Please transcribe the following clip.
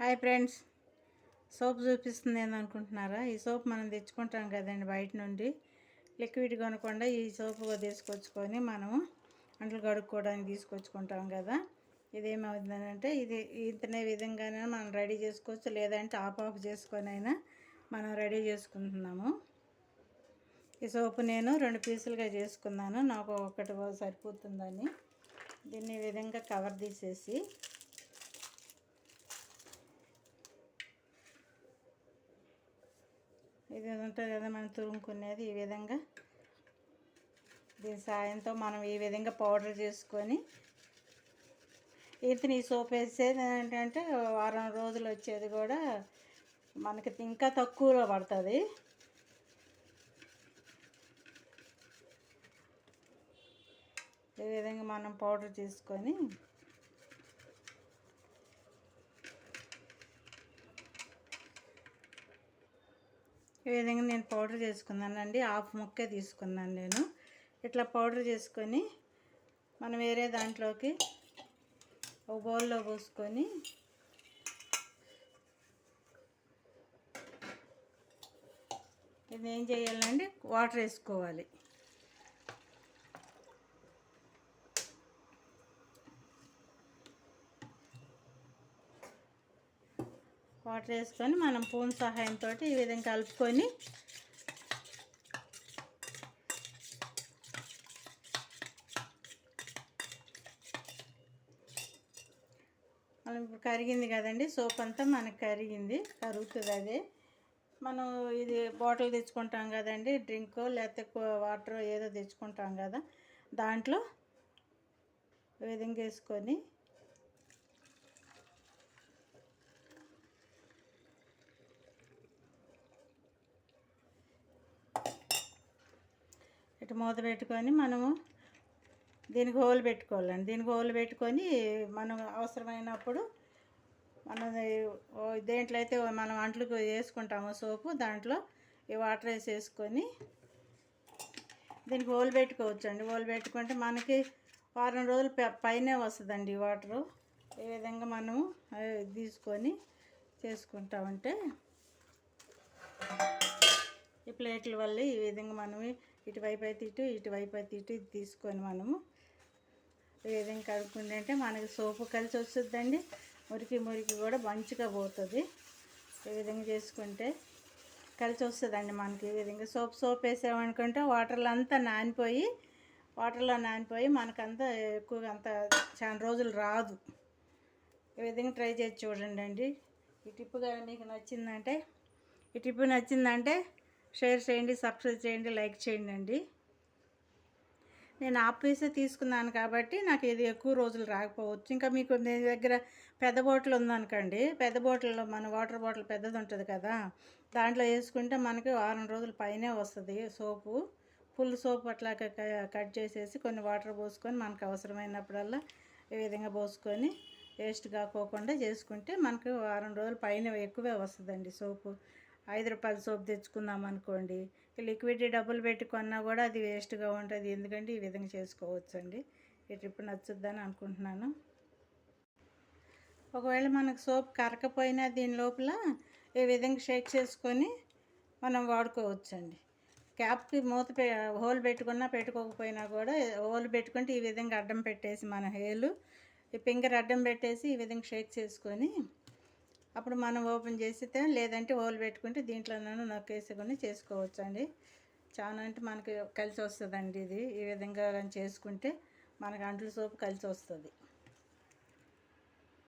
Hi friends, soap చూపిస్తుంది ఏందనుకుంటున్నారా? ఈ soap మనం తెచ్చుకుంటాం కదండి బయట నుండి. లిక్విడ్ కొనకుండా ఈ సోపు తీసుకొచ్చుకొని మనము అంట్లు కడుక్కోవడానికి తీసుకొచ్చుకుంటాం కదా. ఇదేమవుతుందంటే ఇది ఇంతనే విధంగానే మనం రెడీ చేసుకోవచ్చు, లేదంటే ఆఫ్ చేసుకొని అయినా మనం రెడీ చేసుకుంటున్నాము. ఈ సోపు నేను 2 పీసులుగా చేసుకున్నాను, నాకు ఒకటి సరిపోతుందని. దీన్ని ఈ విధంగా కవర్ తీసేసి ఇది ఉంటుంది కదా మనం తురుముకునేది, ఈ విధంగా దీని సాయంతో మనం ఈ విధంగా పౌడర్ చేసుకొని ఈ సోప్ వేసేది ఏంటంటే వారం రోజులు వచ్చేది కూడా మనకి ఇంకా తక్కువలో పడుతుంది. ఈ విధంగా మనం పౌడర్ చేసుకొని ఈ విధంగా నేను పౌడర్ చేసుకున్నానండి. హాఫ్ ముక్కే తీసుకున్నాను నేను. ఇట్లా పౌడర్ చేసుకొని మనం వేరే దాంట్లోకి ఒక బౌల్లో పోసుకొని ఇది ఏం చేయాలండి, వాటర్ వేసుకోవాలి. వాటర్ వేసుకొని మనం స్పూన్ సహాయంతో ఈ విధంగా కలుపుకొని మనం ఇప్పుడు కరిగింది కదండి, సోప్ అంతా మనకు కరుగుతుంది. అదే మనం ఇది బాటిల్ తెచ్చుకుంటాం కదండి, డ్రింక్ లేకపోతే వాటర్ ఏదో తెచ్చుకుంటాం కదా, దాంట్లో ఈ విధంగా వేసుకొని ఇటు మూత పెట్టుకొని మనము దీనికి హోల్ పెట్టుకోవాలండి. దీనికి హోల్ పెట్టుకొని మనం అవసరమైనప్పుడు మనం దేంట్లో అయితే మనం అంట్లకు వేసుకుంటామో సోపు, దాంట్లో ఈ వాటర్ వేసేసుకొని దీనికి హోల్ పెట్టుకోవచ్చండి. హోల్ పెట్టుకుంటే మనకి వారం రోజులు పైనే వస్తుందండి ఈ వాటరు. ఈ విధంగా మనము తీసుకొని చేసుకుంటామంటే ఈ ప్లేట్ల వల్ల ఈ విధంగా మనం ఇటువైపు అయితే ఇటువైపు అయితే ఇది తీసుకొని మనము ఈ విధంగా కడుక్కుంటే మనకి సోపు కలిసి వస్తుందండి. మురికి కూడా మంచిగా పోతుంది. ఈ విధంగా చేసుకుంటే కలిసి వస్తుందండి మనకి. ఈ విధంగా సోప్ వేసామనుకుంటే వాటర్లో నానిపోయి మనకంతా ఎక్కువగా అంత చాలా రోజులు రాదు. ఈ విధంగా ట్రై చేసి చూడండి అండి. ఈ టిప్పు కానీ మీకు నచ్చిందంటే షేర్ చేయండి, సబ్స్క్రైబ్ చేయండి, లైక్ చేయండి అండి. నేను హాఫ్ పీసే తీసుకున్నాను కాబట్టి నాకు ఇది ఎక్కువ రోజులు రాకపోవచ్చు. ఇంకా మీకు మీ దగ్గర పెద్ద బాటిల్ ఉందనుకోండి, పెద్ద బాటిల్లో మన వాటర్ బాటిల్ పెద్దది ఉంటుంది కదా, దాంట్లో వేసుకుంటే మనకి వారం రోజుల పైనే వస్తుంది సోపు. ఫుల్ సోప్ అట్లా కట్ చేసేసి కొన్ని వాటర్ పోసుకొని మనకు అవసరమైనప్పుడల్లా ఈ విధంగా పోసుకొని వేస్ట్ కాకోకుండా చేసుకుంటే మనకు వారం రోజుల పైన ఎక్కువే వస్తుందండి సోపు. 5 రూపాయల సోప్ తెచ్చుకుందాం అనుకోండి, లిక్విడ్ డబ్బులు పెట్టి కొన్నా కూడా అది వేస్ట్గా ఉంటుంది. ఎందుకంటే ఈ విధంగా చేసుకోవచ్చండి. ఈ ట్రిప్ నచ్చుద్దని అనుకుంటున్నాను. ఒకవేళ మనకు సోప్ కరకపోయినా దీని లోపల ఈ విధంగా షేక్ చేసుకొని మనం వాడుకోవచ్చండి. క్యాప్కి హోల్ పెట్టుకున్నా పెట్టుకోకపోయినా కూడా హోల్ పెట్టుకుంటే ఈ విధంగా అడ్డం పెట్టేసి మన ఈ ఫింగర్ అడ్డం పెట్టేసి ఈ విధంగా షేక్ చేసుకొని అప్పుడు మనం ఓపెన్ చేస్తే, లేదంటే హోల్ పెట్టుకుంటే దీంట్లోనూ నొక్కేసుకొని చేసుకోవచ్చండి. చాలా అంటే మనకి కలిసి వస్తుందండి ఇది. ఈ విధంగా చేసుకుంటే మనకు అంట్లు సోపు కలిసి వస్తుంది.